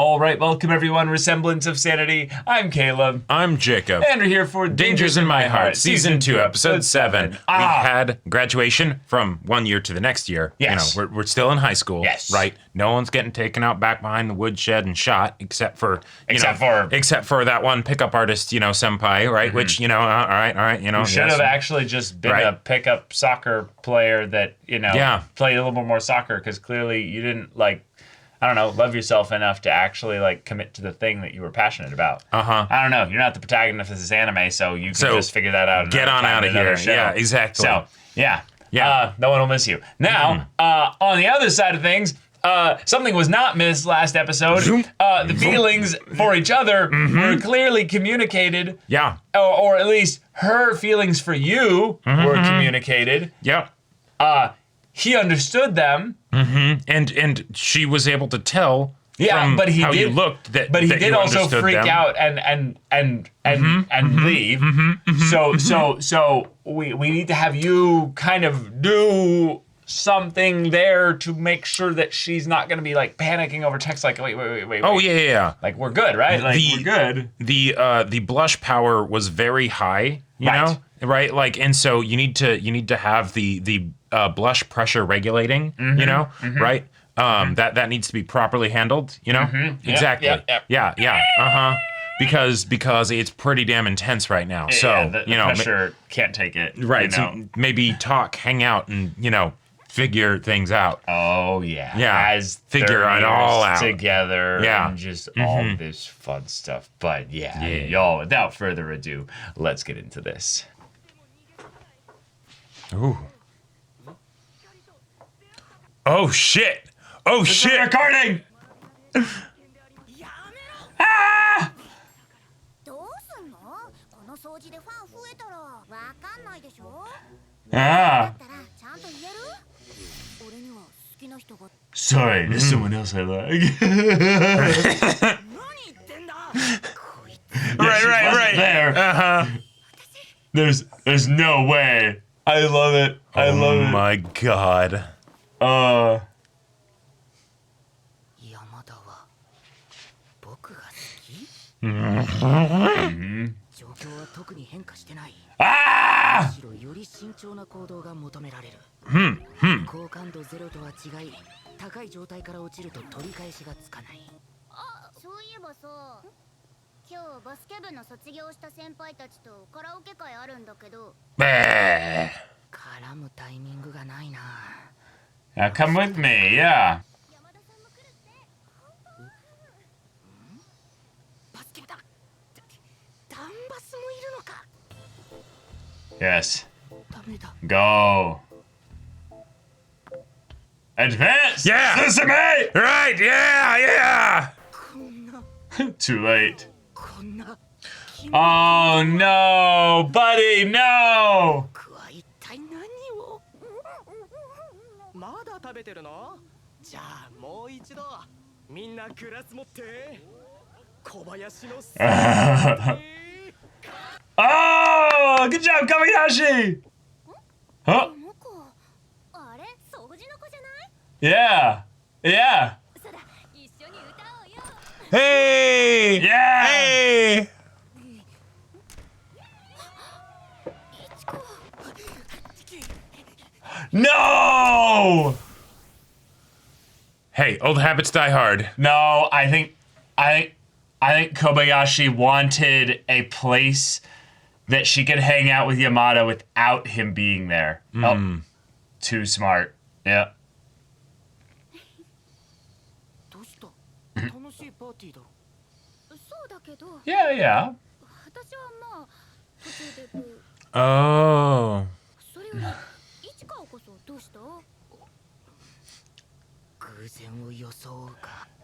All right, welcome everyone. Semblance of Sanity. I'm Caleb. I'm Jacob. And we're here for Dangers in My Heart, Season 2, Episode 7. We had graduation from one year to the next year. Yes. You know, we're still in high school. Yes. Right? No one's getting taken out back behind the woodshed and shot, except for that one pickup artist, senpai, right? Mm-hmm. Which, all right, Who should have actually just been a pickup soccer player that, played a little bit more soccer, because clearly you didn't, love yourself enough to actually, commit to the thing that you were passionate about. Uh-huh. I don't know. You're not the protagonist of this anime, so you can just figure that out. Get on out of here. Show. Yeah, exactly. So, yeah. No one will miss you. Now, on the other side of things, something was not missed last episode. The feelings for each other were clearly communicated. Yeah. Or at least her feelings for you were communicated. Yeah. He understood them. Mm-hmm. And she was able to tell but he how did, you looked but he did also freak out and leave. So we need to have you kind of do something there to make sure that she's not going to be panicking over text wait. Oh yeah. We're good, right? We're good. The blush power was very high, you know? Right? And so you need to have the blush pressure regulating, right? That needs to be properly handled, Exactly. Yep. Yeah. Because it's pretty damn intense right now. So, the pressure can't take it. Right. So maybe talk, hang out, and, figure things out. Oh, yeah. Yeah. As figure it all out together. Yeah. And just all this fun stuff. But y'all, without further ado, let's get into this. Ooh. Oh, shit. Oh, shit. Recording! Ah! Ah. Sorry, there's someone else I like. Right. There. Uh-huh. There's no way. I love it. I love it. Oh my god. Ah! Now come with me, yeah. Yes. Go. Advance! Yeah! Sesame! Right, yeah! Too late. Oh no, buddy, no! Oh, good job, Kobayashi! Huh? Yeah. Hey! Yeah! Hey! No! Hey, old habits die hard. No, I think Kobayashi wanted a place that she could hang out with Yamada without him being there. Oh, too smart. Yeah. Yeah. Oh.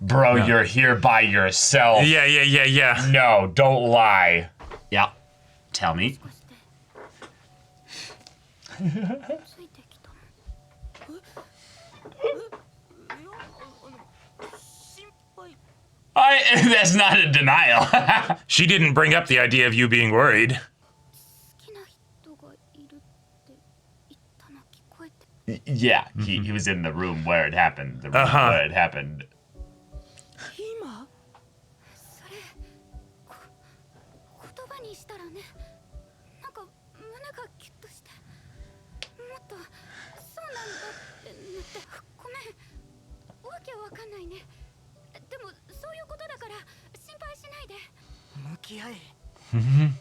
Bro, you're here by yourself. Yeah. No, don't lie. Yeah. Tell me. That's not a denial. She didn't bring up the idea of you being worried. Yeah, he was in the room where it happened. The room where it happened.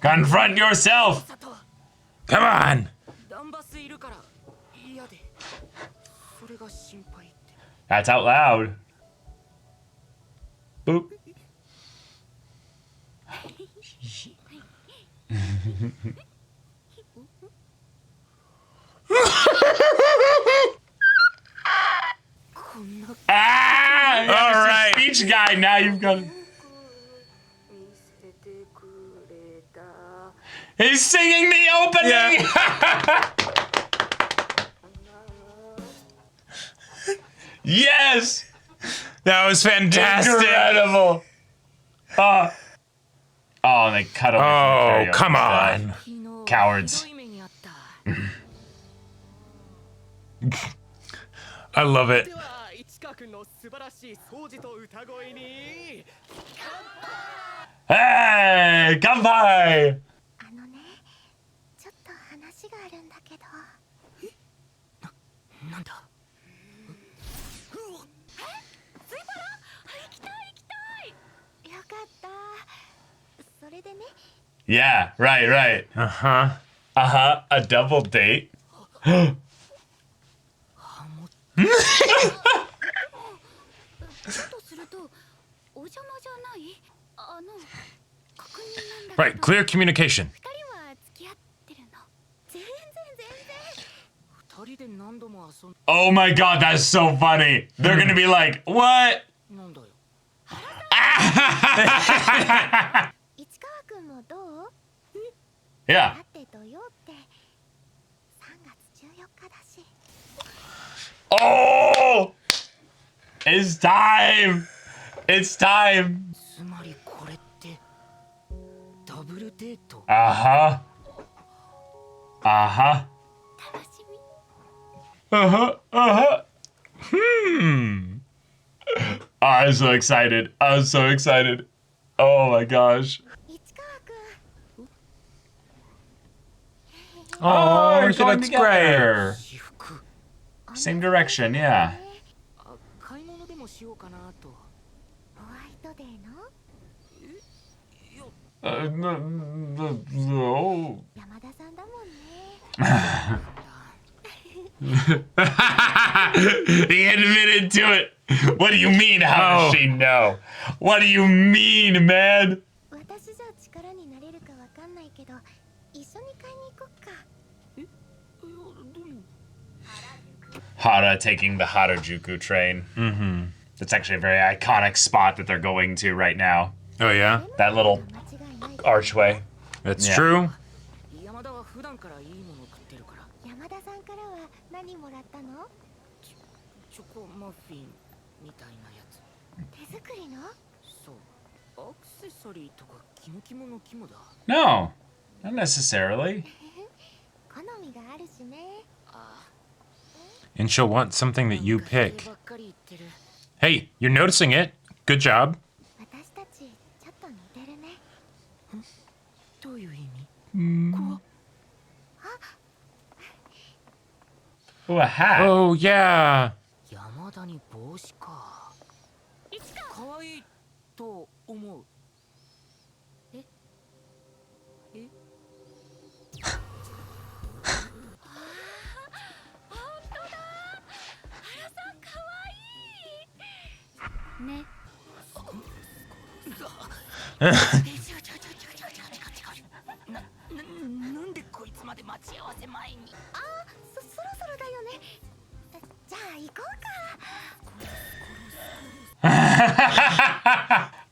Confront yourself! Come on! That's out loud. Boop. All right. Speech guy. Now you've got. He's singing the opening. Yeah. Yes. That was fantastic. Incredible. Oh, and they cut away. Oh, come on. Cowards. I love it. Hey, kanpai! Yeah, right. A double date. Right, clear communication. Oh my god, that's so funny. They're gonna be like, what? Yeah. Oh! It's time! It's time! Uh-huh. Oh, I'm so excited. I'm so excited. Oh my gosh. Oh, she looks together. great. Same direction, yeah. No. He admitted to it. What do you mean, how does she know? What do you mean, man? Hara taking the Harajuku train. Mm-hmm. That's actually a very iconic spot that they're going to right now. Oh, yeah? That little archway. That's true. No, not necessarily. And she'll want something that you pick. Hey, you're noticing it. Good job. Oh, a hat. Oh, yeah.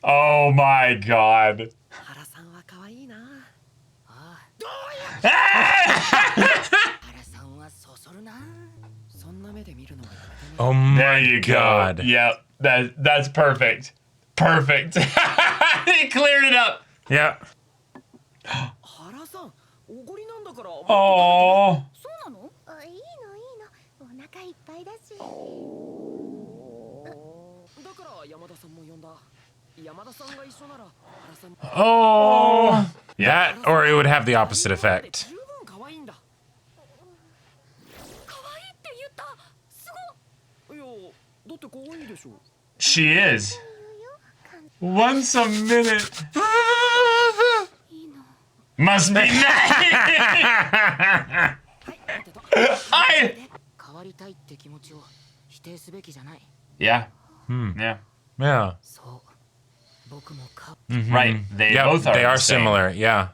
Oh my god. Oh my There you god. go. Yep, that's perfect. Perfect. He cleared it up. Yeah. Oh. Oh, Yeah. that, or it would have the opposite effect. She is. Once a minute. Must be nice. Yeah. Yeah. Yeah. Right. They Yep, both are. they are the same. similar. Yeah.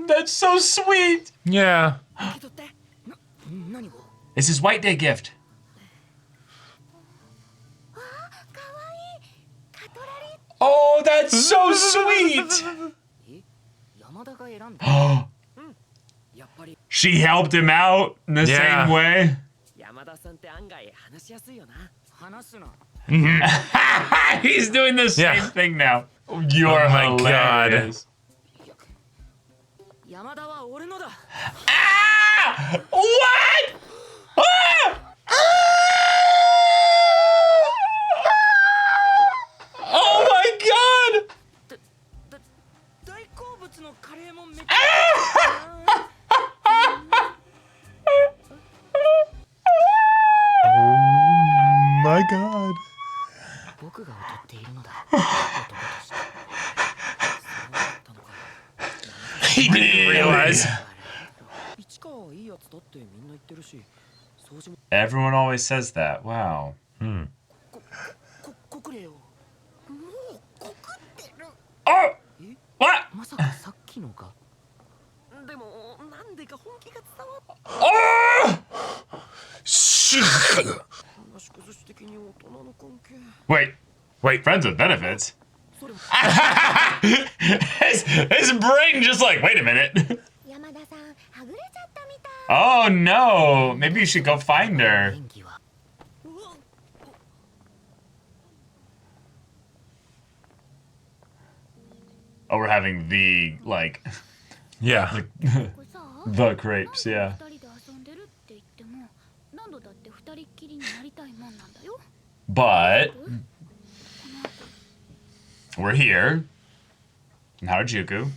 That's so sweet. Yeah. It's his White Day gift. Oh, that's so sweet. She helped him out in the Yeah. same way. He's doing the same Yeah. thing now. You're Oh my hilarious. Ah! What? Ah! Oh my god! Oh my god. He didn't realize. Everyone always says that. Wow. Oh! What? Oh! Wait, friends with benefits? his brain just like, wait a minute. Oh no, maybe you should go find her. Oh, we're having the, like, Yeah. the crepes, yeah. But we're here in Harajuku.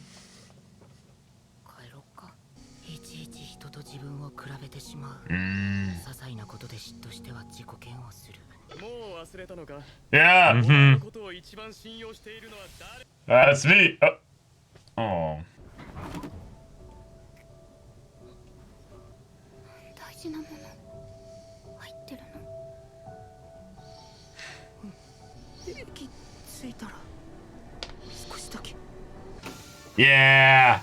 Yeah, that's me. Oh. 大事なもの入ってるの。息ついたら少しだけ。Yeah,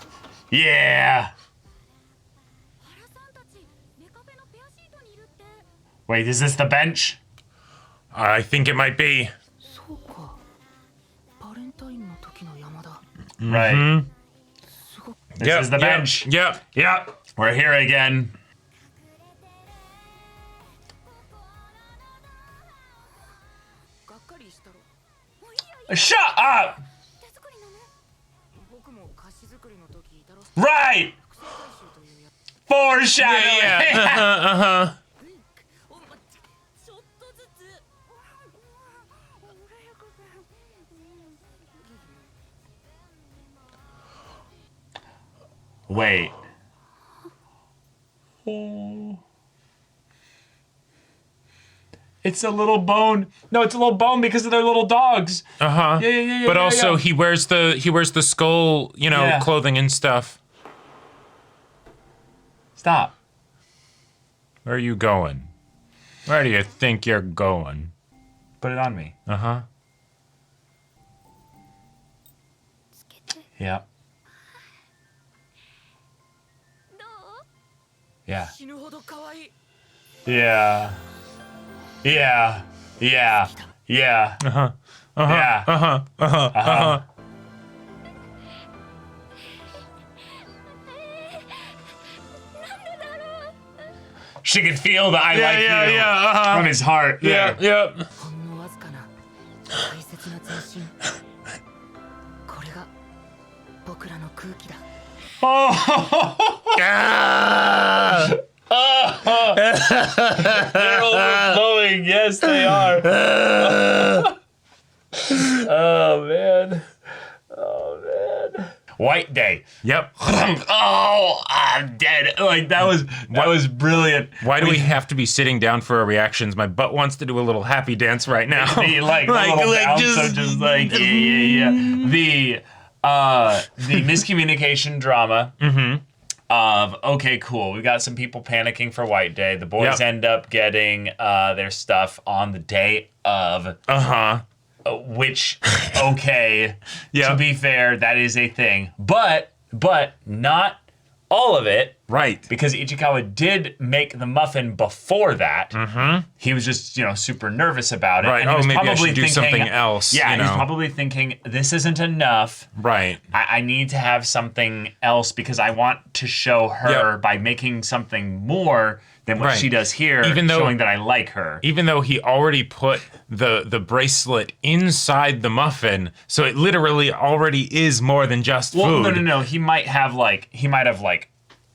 yeah. Wait, is this the bench? I think it might be. Right. This is the bench. Yep. Yep. We're here again. Shut up! Right! Foreshadowing! Yeah. Wait. Oh. It's a little bone. No, it's a little bone because of their little dogs. Yeah. Yeah. But also he wears the skull, Yeah. clothing and stuff. Stop. Where are you going? Where do you think you're going? Put it on me. Yeah. Yeah. Yeah. Yeah. Yeah. Yeah. Yeah. She could feel the I like you from his heart. Yeah. Yep. Oh. They're overflowing. Yes, they are. Oh man. White Day. Yep. Oh, I'm dead. Like that was brilliant. Why do we have to be sitting down for our reactions? My butt wants to do a little happy dance right now. Like a little bounce of just like yeah. The miscommunication drama. Of okay, cool. We got some people panicking for White Day. The boys end up getting their stuff on the day of. Which, okay, to be fair, that is a thing. But not all of it. Right. Because Ichikawa did make the muffin before that. He was just, super nervous about it. Right. And he was maybe probably I should do something else. Yeah, he was probably thinking, this isn't enough. Right. I need to have something else because I want to show her by making something more than what she does here, showing that I like her. Even though he already put the bracelet inside the muffin, so it literally already is more than just food. No. He might have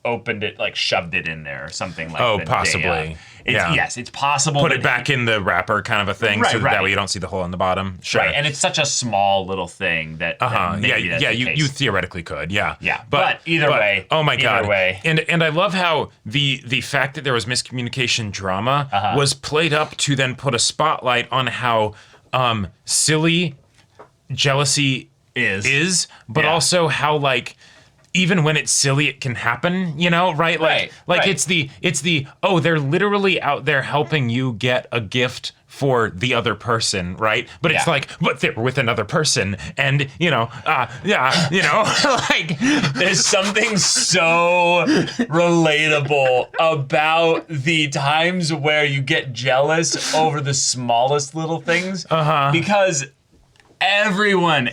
opened it, shoved it in there or something like that. Oh, possibly. Yes, it's possible. Put it back in the wrapper kind of a thing that way you don't see the hole in the bottom. Sure. Right, and it's such a small little thing that you theoretically could. Yeah. But either way. Oh my God. Either way. And I love how the fact that there was miscommunication drama was played up to then put a spotlight on how silly jealousy is, but also how even when it's silly, it can happen, right? Right. It's the, they're literally out there helping you get a gift for the other person, right? But it's but they're with another person, and there's something so relatable about the times where you get jealous over the smallest little things, because everyone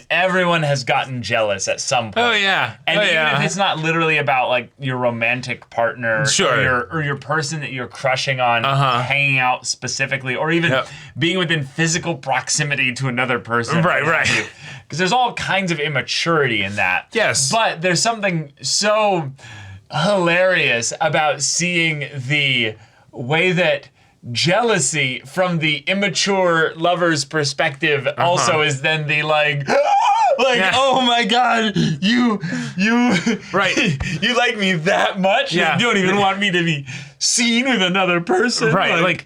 has gotten jealous at some point. Oh yeah. And even if it's not literally about your romantic partner or your person that you're crushing on hanging out specifically, or even being within physical proximity to another person. Right. Because there's all kinds of immaturity in that. Yes. But there's something so hilarious about seeing the way that jealousy from the immature lover's perspective also is then the oh my God, you right. You like me that much? Yeah. You don't even want me to be seen with another person? Right.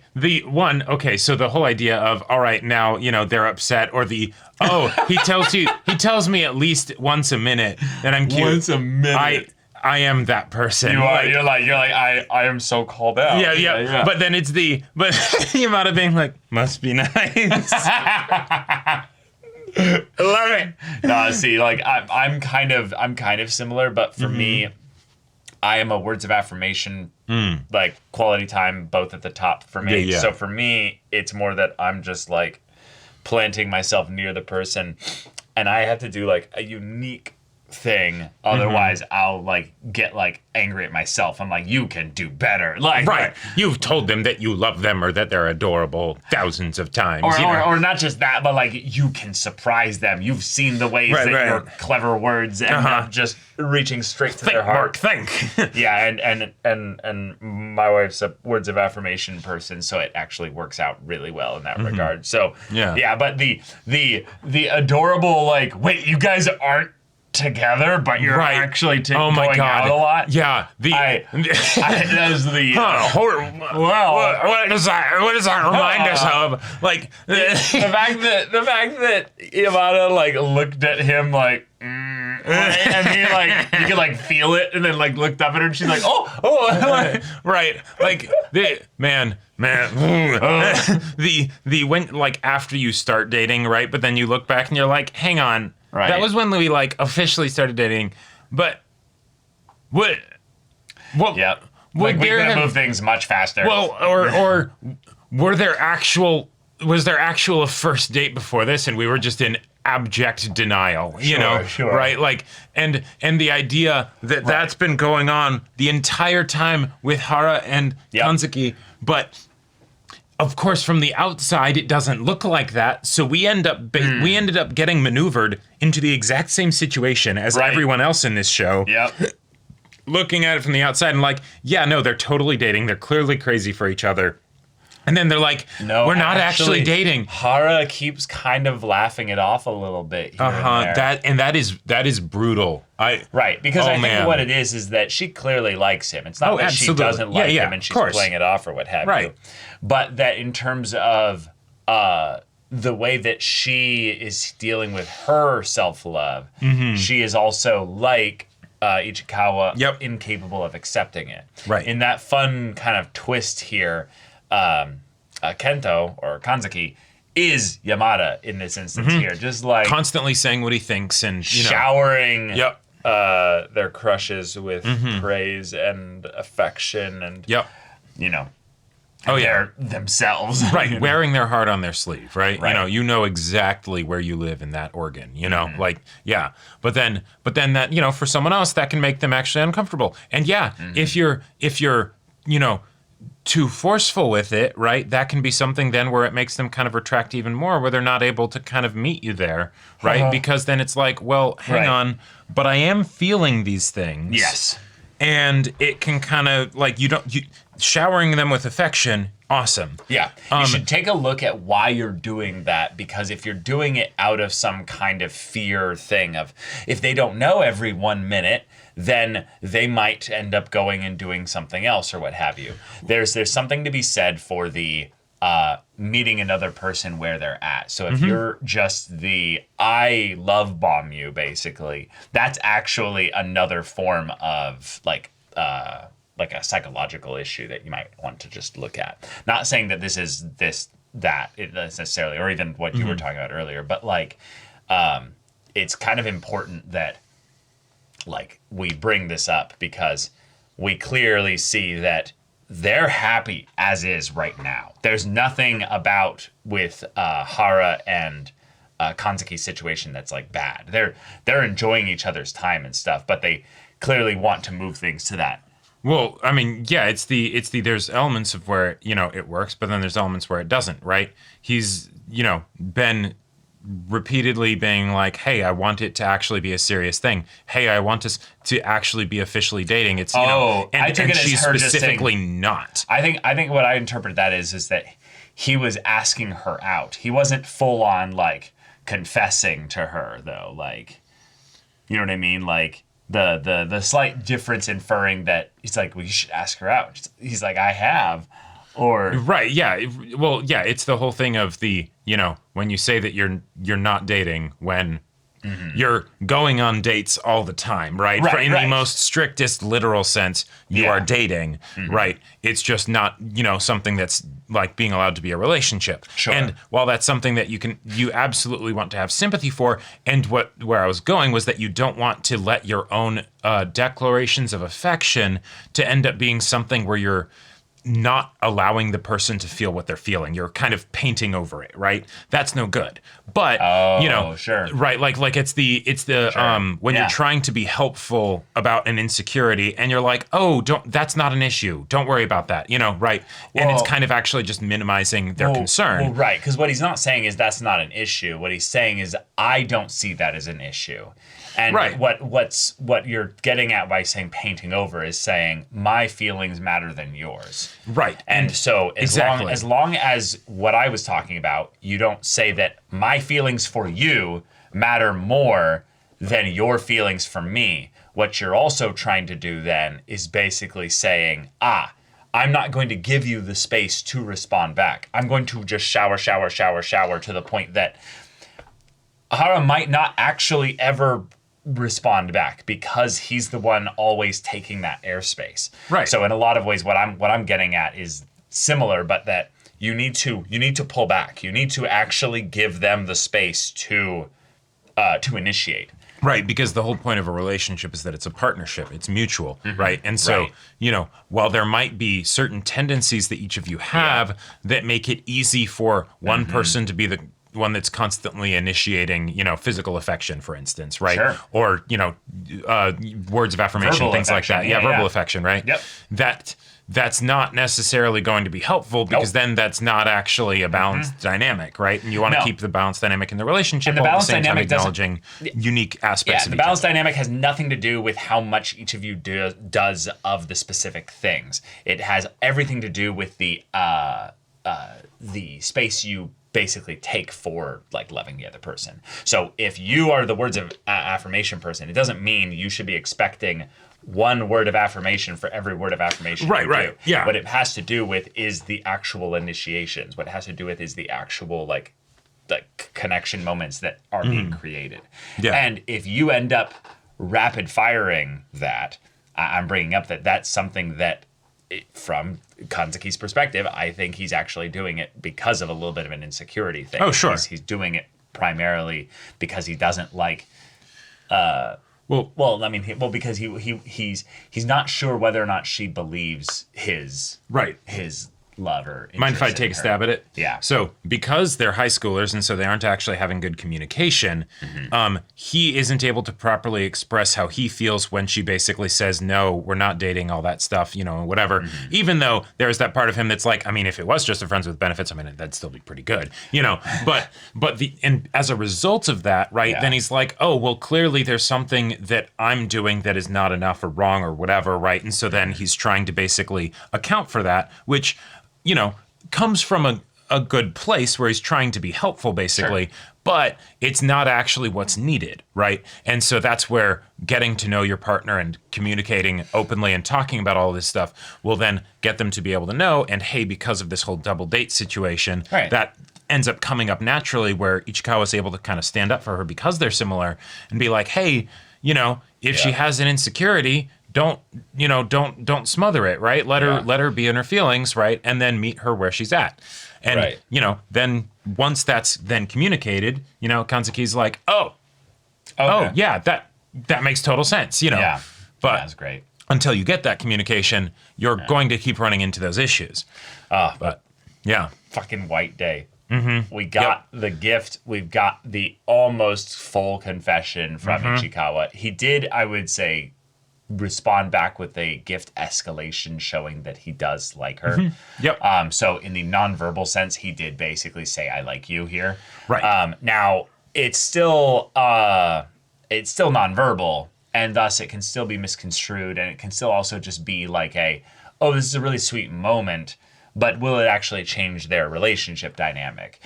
So the whole idea of, all right, now, they're upset, or he tells me at least once a minute that I'm cute. Once a minute. I am that person. You're like, I am so called out. Yeah. But then it's the amount of being must be nice. I love it. No, see, I'm kind of similar, but for me, I am a words of affirmation, quality time, both at the top for me. Yeah. So for me, it's more that I'm just planting myself near the person, and I have to do a unique thing, otherwise I'll get angry at myself. I'm you can do better. Right. You've told them that you love them or that they're adorable thousands of times. Or not just that, but you can surprise them. You've seen the ways that your clever words end up just reaching straight to their heart. Think. Yeah, and my wife's a words of affirmation person, so it actually works out really well in that regard. So but the adorable wait, you guys aren't together, but you're actually going out a lot. Yeah, that is the. What does that remind us of? The fact that Yamada looked at him and he you could feel it, and then looked up at her, and she's right, the when after you start dating, right? But then you look back and you're hang on. Right. That was when we officially started dating, but what? Yeah, we could have moved things much faster. Well, or was there actual a first date before this, and we were just in abject denial? Sure. Right? And the idea that that's been going on the entire time with Hara and Kanzuki, but. Of course, from the outside, it doesn't look like that. So we ended up getting maneuvered into the exact same situation as everyone else in this show. Yep. looking at it from the outside and like, yeah, no, they're totally dating. They're clearly crazy for each other. And then they're like, no, we're not actually dating. Hara keeps kind of laughing it off a little bit here and there. That is brutal. Right, because I think what it is that she clearly likes him. It's not that absolutely. She doesn't like him and she's playing it off or what have you. But that in terms of the way that she is dealing with her self-love, she is also like Ichikawa, incapable of accepting it. Right. In that fun kind of twist here, Kento or Kanzaki is Yamada in this instance here, just like constantly saying what he thinks and showering their crushes with praise and affection and themselves, right? Wearing their heart on their sleeve, right? You know exactly where you live in that organ, like but then that for someone else that can make them actually uncomfortable. And if you're too forceful with it, right? That can be something then where it makes them kind of retract even more, where they're not able to kind of meet you there, right? Because then it's like, well, hang on, but I am feeling these things. Yes. And it can kind of like showering them with affection, awesome. Yeah. You should take a look at why you're doing that, because if you're doing it out of some kind of fear thing of if they don't know every 1 minute, then they might end up going and doing something else or what have you. There's something to be said for the meeting another person where they're at. So if you're just the I love bomb you, basically, that's actually another form of like a psychological issue that you might want to just look at. Not saying that this is that necessarily, or even what you were talking about earlier, but like it's kind of important that like we bring this up because we clearly see that they're happy as is right now. There's nothing about with Hara and Kanzaki's situation that's like bad. They're enjoying each other's time and stuff, but they clearly want to move things to that. Well, I mean, it's the there's elements of where it works, but then there's elements where it doesn't, right? He's been repeatedly being like, hey, I want it to actually be a serious thing. Hey, I want us to actually be officially dating. It's and she's specifically not. I think what I interpret that is that he was asking her out. He wasn't full on like confessing to her though. Like, you know what I mean? Like the slight difference inferring that he's like, well, you should ask her out. He's like, I have. Or right, yeah. Well, yeah, it's the whole thing of the, when you say that you're not dating when you're going on dates all the time, right? In the most strictest literal sense, you are dating, right? It's just not, something that's like being allowed to be a relationship. Sure. And while that's something that you absolutely want to have sympathy for, and where I was going was that you don't want to let your own declarations of affection to end up being something where you're not allowing the person to feel what they're feeling. You're kind of painting over it, right? That's no good. But sure. Right, like it's the sure. When you're trying to be helpful about an insecurity and you're like, "Oh, that's not an issue. Don't worry about that." Right? And it's kind of actually just minimizing their concern. Well, right, cuz what he's not saying is that's not an issue. What he's saying is I don't see that as an issue. And what you're getting at by saying painting over is saying my feelings matter than yours. Right. And so as long as what I was talking about, you don't say that my feelings for you matter more than your feelings for me. What you're also trying to do then is basically saying, I'm not going to give you the space to respond back. I'm going to just shower to the point that Hara might not actually ever respond back because he's the one always taking that airspace. Right. So in a lot of ways, what I'm getting at is similar, but that you need to pull back. You need to actually give them the space to initiate. Right, because the whole point of a relationship is that it's a partnership. It's mutual, right? And so, while there might be certain tendencies that each of you have that make it easy for one person to be the one that's constantly initiating, physical affection, for instance, right? Sure. Or, words of affirmation, verbal things affection. like that. Yeah, verbal affection, right? Yep. that's not necessarily going to be helpful because then that's not actually a balanced dynamic, right? And you want to keep the balanced dynamic in the relationship And the while at the balance same time dynamic acknowledging unique aspects of the each balance other. dynamic has nothing to do with how much each of you does of the specific things. It has everything to do with the space you basically take for like loving the other person. So if you are the words of affirmation person, it doesn't mean you should be expecting one word of affirmation for every word of affirmation you do. Yeah. What it has to do with is the actual initiations. What it has to do with is the actual like connection moments that are being created. Yeah. And if you end up rapid firing that, I'm bringing up that's something that from Kanzaki's perspective, I think he's actually doing it because of a little bit of an insecurity thing. Oh, sure. He's doing it primarily because he doesn't like because he's not sure whether or not she believes his love or Mind if I interest take in a her. stab at it? Yeah. So because they're high schoolers and so they aren't actually having good communication, he isn't able to properly express how he feels when she basically says, no, we're not dating, all that stuff, whatever. Even though there's that part of him that's like, I mean, if it was just a friends with benefits, I mean, that'd still be pretty good, but and as a result of that, right, then he's like, oh, well, clearly there's something that I'm doing that is not enough or wrong or whatever, right? And so then he's trying to basically account for that, which comes from a good place where he's trying to be helpful, basically, but it's not actually what's needed, right? And so that's where getting to know your partner and communicating openly and talking about all this stuff will then get them to be able to know. And hey, because of this whole double date situation, that ends up coming up naturally where Ichikawa is able to kind of stand up for her because they're similar and be like, hey, if she has an insecurity, don't smother it, right? Let her be in her feelings, right? And then meet her where she's at. And, then once that's then communicated, Kanzaki's like, yeah, that makes total sense, Yeah. But that's great. until you get that communication, you're going to keep running into those issues. But yeah. Fucking White Day. We got the gift. We've got the almost full confession from Ichikawa. He did, I would say, respond back with a gift escalation showing that he does like her. So in the nonverbal sense, he did basically say, I like you here. Right. Now it's still nonverbal, and thus it can still be misconstrued, and it can still also just be like this is a really sweet moment, but will it actually change their relationship dynamic?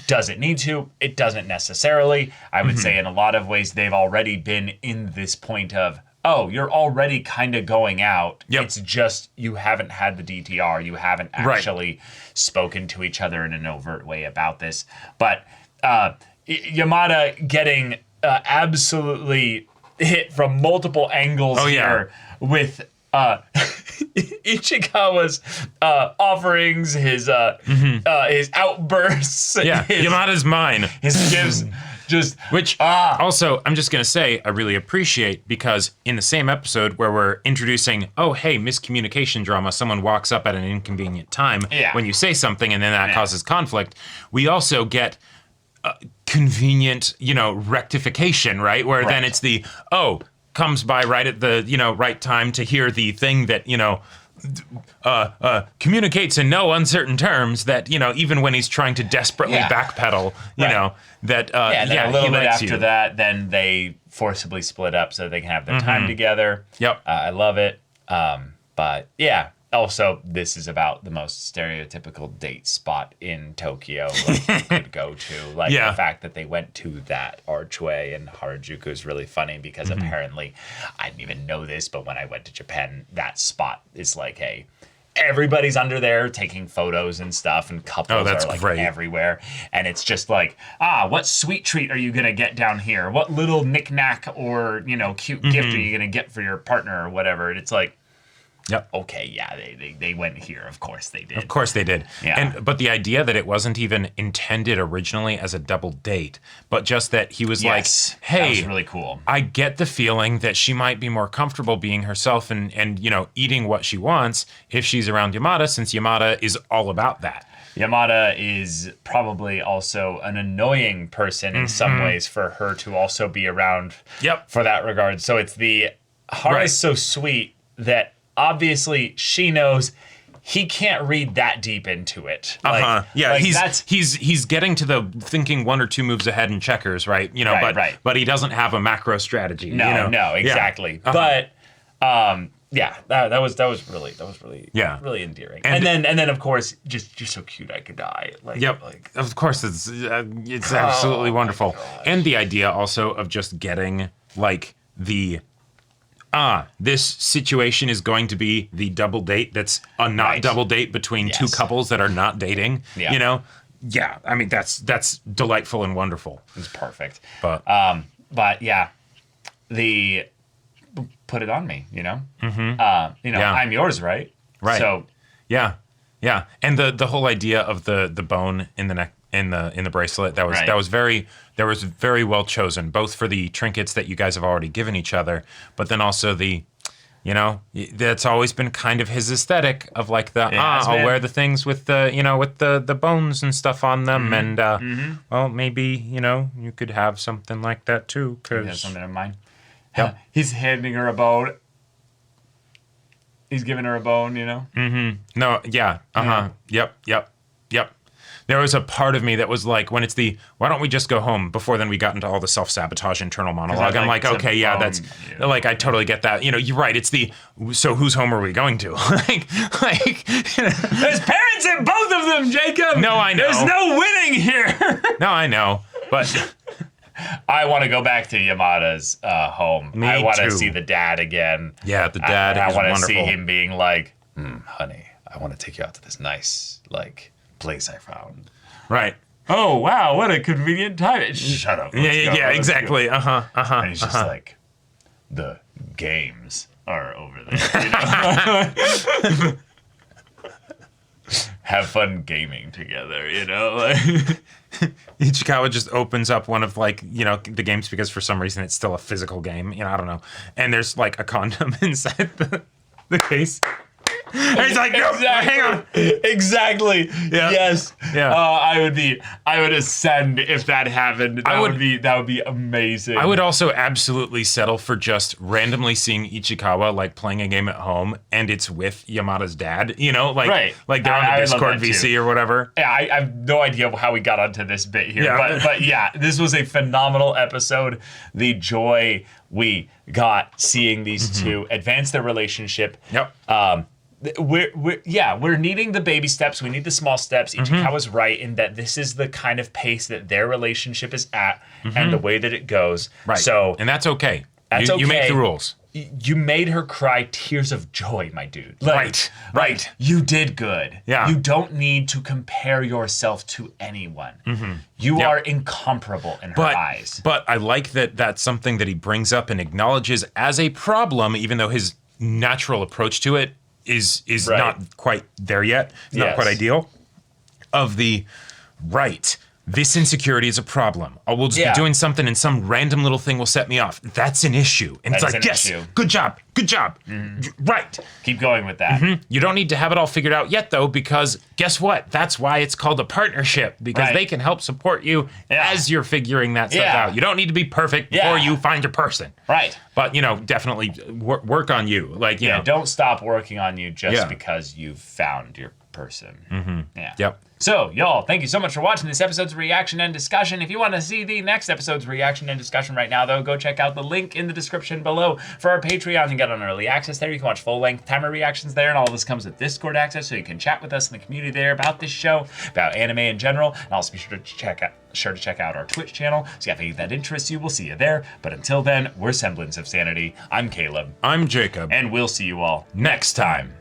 Does it need to? It doesn't necessarily. I would say in a lot of ways, they've already been in this point of, you're already kind of going out. It's just you haven't had the DTR. You haven't actually spoken to each other in an overt way about this. But Yamada getting absolutely hit from multiple angles here with Ichikawa's offerings, his outbursts. Yamada's mine. His gives. Also, I'm just going to say, I really appreciate because in the same episode where we're introducing, miscommunication drama, someone walks up at an inconvenient time when you say something and then that causes conflict, we also get convenient, rectification, right? Where then it's the, comes by right at the, right time to hear the thing that, communicates in no uncertain terms that, even when he's trying to desperately backpedal, that, and then a little bit after you. that, then they forcibly split up so they can have their time together. I love it. But yeah, also, this is about the most stereotypical date spot in Tokyo you could go to. The fact that they went to that archway in Harajuku is really funny because apparently, I didn't even know this, but when I went to Japan, that spot is everybody's under there taking photos and stuff, and couples are great. everywhere. And it's just what sweet treat are you going to get down here? What little knickknack or, cute gift are you going to get for your partner or whatever? And it's they went here. Of course they did. Of course they did. Yeah. But the idea that it wasn't even intended originally as a double date, but just that he was like, hey, that was really cool. I get the feeling that she might be more comfortable being herself and eating what she wants if she's around Yamada, since Yamada is all about that. Yamada is probably also an annoying person in some ways for her to also be around for that regard. So it's the heart is so sweet that obviously she knows he can't read that deep into it. Yeah, like he's getting to the thinking 1 or 2 moves ahead in checkers, right? You know, but he doesn't have a macro strategy. No, exactly. But that was really endearing. And then of course just so cute I could die. Of course it's absolutely wonderful. And the idea also of just getting like the this situation is going to be the double date that's a not double date between 2 couples that are not dating. Yeah. You know? Yeah. I mean that's delightful and wonderful. It's perfect. But yeah. The put it on me, you know? I'm yours, right? Right. So yeah. And the whole idea of the bone in the neck in the bracelet that was very well chosen, both for the trinkets that you guys have already given each other, but then also that's always been kind of his aesthetic of like I'll wear the things with the bones and stuff on them, and well, maybe you could have something like that too. You have something in mind. Yep. He's handing her a bone. He's giving her a bone, you know? Mm-hmm. No, yeah. Uh-huh. Yep. There was a part of me that was like, when it's why don't we just go home? Before then we got into all the self-sabotage internal monologue. I'm like, okay, yeah, that's, like, I totally get that. You're right. It's so whose home are we going to? like, There's parents in both of them, Jacob! No, I know. There's no winning here! No, I know, but... I want to go back to Yamada's home. Me I want to too. see the dad again. Yeah, the dad I is want to wonderful. see him being like, honey, I want to take you out to this nice, place I found. Right. Oh, wow, what a convenient time. Shut up. Yeah, exactly. And he's just like, the games are over there, Have fun gaming together, Ichikawa just opens up one of the games because for some reason it's still a physical game. I don't know. And there's like a condom inside the case. And he's like, no, hang on. Exactly. Yeah. Yes. Yeah. I would ascend if that happened. That would be amazing. I would also absolutely settle for just randomly seeing Ichikawa playing a game at home and it's with Yamada's dad, right. Like they're on the Discord VC or whatever. Yeah, I have no idea how we got onto this bit here, Yeah. but yeah, this was a phenomenal episode. The joy we got seeing these two advance their relationship. Yep. We're needing the baby steps. We need the small steps. Ichikawa's right in that this is the kind of pace that their relationship is at and the way that it goes. Right. So, and that's okay. That's okay. You make the rules. You made her cry tears of joy, my dude. Right. You did good. Yeah. You don't need to compare yourself to anyone. You are incomparable in her eyes. But I like that that's something that he brings up and acknowledges as a problem, even though his natural approach to it is not quite there yet. It's not quite ideal. This insecurity is a problem. Oh, we'll just be doing something and some random little thing will set me off. That's an issue. And it's like, yes, good job. Right. Keep going with that. You don't need to have it all figured out yet, though, because guess what? That's why it's called a partnership, because they can help support you as you're figuring that stuff out. You don't need to be perfect before you find your person. Right. But, definitely work on you. Don't stop working on you just because you've found your person. Yeah. Yep. So, y'all, thank you so much for watching this episode's reaction and discussion. If you want to see the next episode's reaction and discussion right now, though, go check out the link in the description below for our Patreon and get on early access there. You can watch full-length timer reactions there, and all of this comes with Discord access, so you can chat with us in the community there about this show, about anime in general, and also be sure to check out our Twitch channel. So if that interests you, we'll see you there. But until then, we're Semblance of Sanity. I'm Caleb. I'm Jacob. And we'll see you all next time.